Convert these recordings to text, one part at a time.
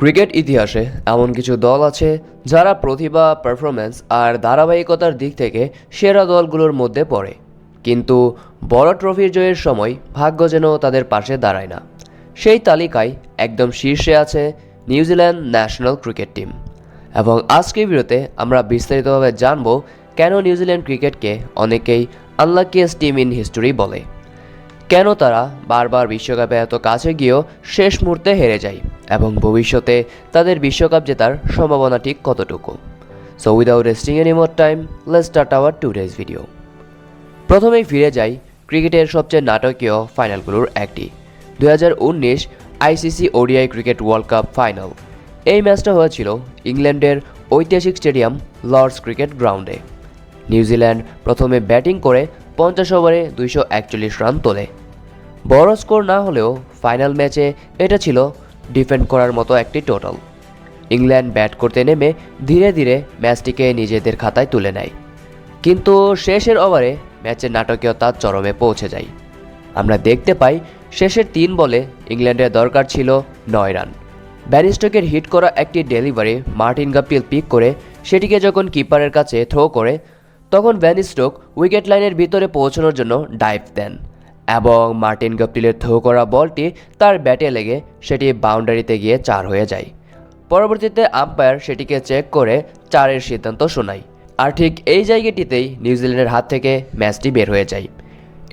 Cricket ইতিহাসে এমন কিছু দল আছে যারা প্রতিভা, পারফরম্যান্স আর ধারাবাহিকতার দিক থেকে সেরা দলগুলোর মধ্যে পড়ে, কিন্তু বড় ট্রফির জয়ের সময় ভাগ্য যেন তাদের পাশে দাঁড়ায় না। সেই তালিকায় একদম শীর্ষে আছে নিউজিল্যান্ড ন্যাশনাল ক্রিকেট টিম। এবং আজকের ভিডিওতে আমরা বিস্তারিতভাবে জানব কেন নিউজিল্যান্ড ক্রিকেটকে অনেকেই আনলাকিয়েস্ট টিম ইন হিস্টোরি বলে, কেন তারা বারবার বিশ্বকাপে এত কাছে গিয়েও শেষ মুহূর্তে হেরে যায় এবং ভবিষ্যতে তাদের বিশ্বকাপ জেতার সম্ভাবনা ঠিক কতটুকু। So without wasting any more time, let's start our today's video. প্রথমেই ফিরে যাই ক্রিকেটের সবচেয়ে নাটকীয় ফাইনালগুলোর একটি, 2019 ICC ODI cricket world cup final. এই ম্যাচটা হয়েছিল ইংল্যান্ডের ঐতিহাসিক স্টেডিয়াম লর্ডস ক্রিকেট গ্রাউন্ডে। নিউজিল্যান্ড প্রথমে ব্যাটিং করে 50 ওভারে 241 রান তোলে। বড় স্কোর না হলেও ফাইনাল ম্যাচে এটা ছিল ডিফেন্ড করার মতো একটি টোটাল। ইংল্যান্ড ব্যাট করতে নেমে ধীরে ধীরে ম্যাচটিকে নিজেদের খাতায় তুলে নেয়, কিন্তু শেষের ওভারে ম্যাচের নাটকীয়তা চরমে পৌঁছে যায়। আমরা দেখতে পাই শেষের 3 বলে ইংল্যান্ডের দরকার ছিল 9 রান। ব্যান স্টোকের হিট করা একটি ডেলিভারি মার্টিন গাপটিল পিক করে সেটিকে যখন কিপারের কাছে থ্রো করে, তখন ভ্যান স্টোক উইকেট লাইনের ভিতরে পৌঁছানোর জন্য ডাইভ দেন এবং মার্টিন গাপটিলের থ্রো করা বলটি তার ব্যাটে লেগে সেটি বাউন্ডারিতে গিয়ে 4 হয়ে যায়। পরবর্তীতে আম্পায়ার সেটিকে চেক করে 4-এর সিদ্ধান্ত শোনায়, আর ঠিক এই জায়গাটিতেই নিউজিল্যান্ডের হাত থেকে ম্যাচটি বের হয়ে যায়।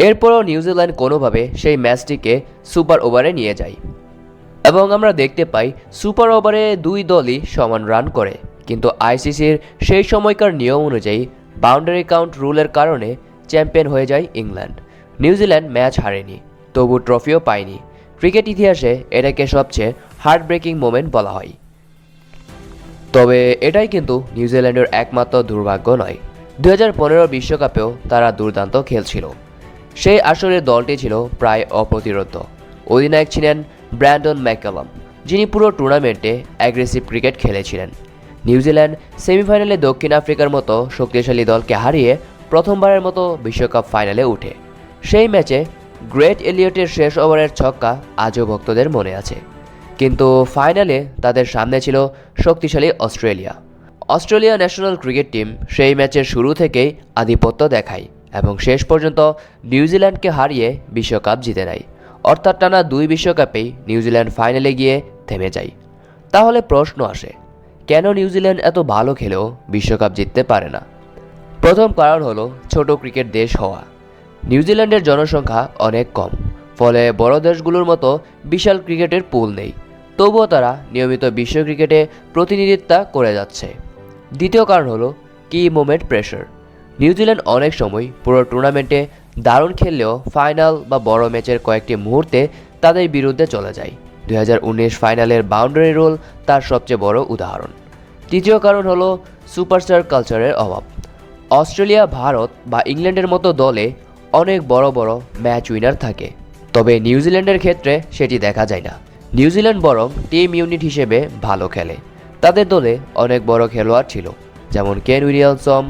এরপরও নিউজিল্যান্ড কোনোভাবে সেই ম্যাচটিকে সুপার ওভারে নিয়ে যায় এবং আমরা দেখতে পাই সুপার ওভারে 2 দলই সমান রান করে, কিন্তু আইসিসির সেই সময়কার নিয়ম অনুযায়ী বাউন্ডারি কাউন্ট রুলের কারণে চ্যাম্পিয়ন হয়ে যায় ইংল্যান্ড। নিউজিল্যান্ড ম্যাচ হারেনি, তবু ট্রফিও পায়নি। ক্রিকেট ইতিহাসে এটাকে সবচেয়ে হার্ট ব্রেকিং মোমেন্ট বলা হয়। তবে এটাই কিন্তু নিউজিল্যান্ডের একমাত্র দুর্ভাগ্য নয়। 2015 বিশ্বকাপেও তারা দুর্দান্ত খেলছিল। সেই আসরের দলটি ছিল প্রায় অপ্রতিরোধ্য। অধিনায়ক ছিলেন ব্র্যান্ডন ম্যাককালাম, যিনি পুরো টুর্নামেন্টে অ্যাগ্রেসিভ ক্রিকেট খেলেছিলেন। নিউজিল্যান্ড সেমিফাইনালে দক্ষিণ আফ্রিকার মতো শক্তিশালী দলকে হারিয়ে প্রথমবারের মতো বিশ্বকাপ ফাইনালে ওঠে। সেই ম্যাচে গ্রেট এলিয়টের শেষ ওভারের ছক্কা আজও ভক্তদের মনে আছে। কিন্তু ফাইনালে তাদের সামনে ছিল শক্তিশালী অস্ট্রেলিয়া ন্যাশনাল ক্রিকেট টিম সেই ম্যাচের শুরু থেকেই আধিপত্য দেখায় এবং শেষ পর্যন্ত নিউজিল্যান্ডকে হারিয়ে বিশ্বকাপ জিতে নেয়। অর্থাৎ টানা 2 বিশ্বকাপেই নিউজিল্যান্ড ফাইনালে গিয়ে থেমে যায়। তাহলে প্রশ্ন আসে, কেন নিউজিল্যান্ড এত ভালো খেলেও বিশ্বকাপ জিততে পারে না? প্রথম কারণ হলো ছোট ক্রিকেট দেশ হওয়া। নিউজিল্যান্ডের জনসংখ্যা অনেক কম, ফলে বড় দেশগুলোর মতো বিশাল ক্রিকেটের পুল নেই। তবুও তারা নিয়মিত বিশ্ব ক্রিকেটে প্রতিনিধিত্ব করে যাচ্ছে। দ্বিতীয় কারণ হলো কি মোমেন্ট প্রেশার। নিউজিল্যান্ড অনেক সময় পুরো টুর্নামেন্টে দারুণ খেললেও ফাইনাল বা বড় ম্যাচের কয়েকটি মুহূর্তে তাদের বিরুদ্ধে চলে যায়। 2019 ফাইনালের বাউন্ডারি রুল তার সবচেয়ে বড় উদাহরণ। তৃতীয় কারণ হলো সুপারস্টার কালচারের অভাব। অস্ট্রেলিয়া, ভারত বা ইংল্যান্ডের মতো দলে অনেক বড় বড় ম্যাচ উইনার থাকে, তবে নিউজিল্যান্ডের ক্ষেত্রে সেটি দেখা যায় না। নিউজিল্যান্ড বরং টিম ইউনিট হিসেবে ভালো খেলে। তাদের দলে অনেক বড় খেলোয়াড় ছিল, যেমন Kane Williamson,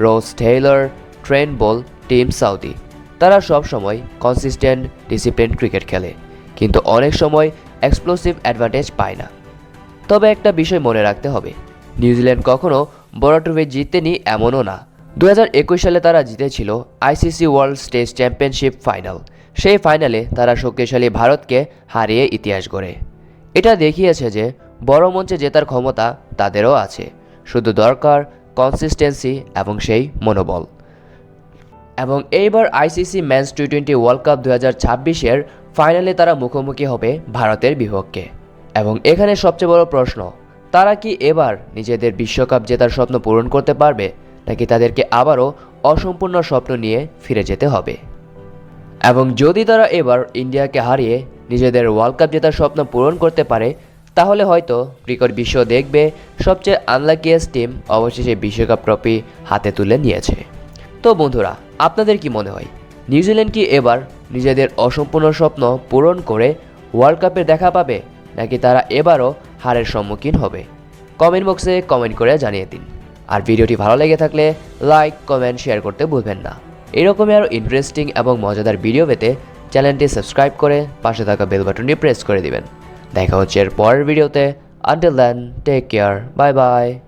Ross Taylor, Trent Boult, Tim Southee. তারা সব সময় কনসিস্টেন্ট, ডিসিপ্লিন ক্রিকেট খেলে, কিন্তু অনেক সময় এক্সপ্লোসিভ অ্যাডভান্টেজ পায় না। তবে একটা বিষয় মনে রাখতে হবে, নিউজিল্যান্ড কখনো বড় ট্রফি জিতেনি এমনও না। 2021 সালে তারা জিতেছিল ICC world test championship final. সেই ফাইনালে তারা শক্তিশালী ভারতকে হারিয়ে ইতিহাস গড়ে। এটা দেখিয়েছে যে বড় মঞ্চে জেতার ক্ষমতা তাদেরও আছে, শুধু দরকার কনসিস্টেন্সি এবং সেই মনোবল। এবং এইবার আইসিসি মেন্স টি20 ওয়ার্ল্ড কাপ 2026-এর ফাইনালে তারা মুখোমুখি হবে ভারতের বিপক্ষে। এবং এখানে সবচেয়ে বড় প্রশ্ন, তারা কি এবার নিজেদের বিশ্বকাপ জেতার স্বপ্ন পূরণ করতে পারবে, নাকি তাদেরকে আবারও অসম্পূর্ণ স্বপ্ন নিয়ে ফিরে যেতে হবে? এবং যদি তারা এবার ইন্ডিয়াকে হারিয়ে নিজেদের ওয়ার্ল্ড কাপ জেতার স্বপ্ন পূরণ করতে পারে, তাহলে হয়তো ক্রিকেট বিশ্ব দেখবে সবচেয়ে আনলাকিয়েস্ট টিম অবশেষে বিশ্বকাপ ট্রফি হাতে তুলে নিয়েছে। তো বন্ধুরা, আপনাদের কি মনে হয়, নিউজিল্যান্ড কি এবার নিজেদের অসম্পূর্ণ স্বপ্ন পূরণ করে ওয়ার্ল্ড কাপে দেখা পাবে, নাকি তারা এবারও হারের সম্মুখীন হবে? কমেন্ট বক্সে কমেন্ট করে জানিয়ে দিন। আর ভিডিওটি ভালো লেগে থাকলে লাইক, কমেন্ট, শেয়ার করতে ভুলবেন না। এরকমই আরও ইন্টারেস্টিং এবং মজাদার ভিডিও পেতে চ্যানেলটি সাবস্ক্রাইব করে পাশে থাকা বেল বাটনটি প্রেস করে দিবেন। দেখা হচ্ছে এর পরের ভিডিওতে। Until then, take care. Bye bye.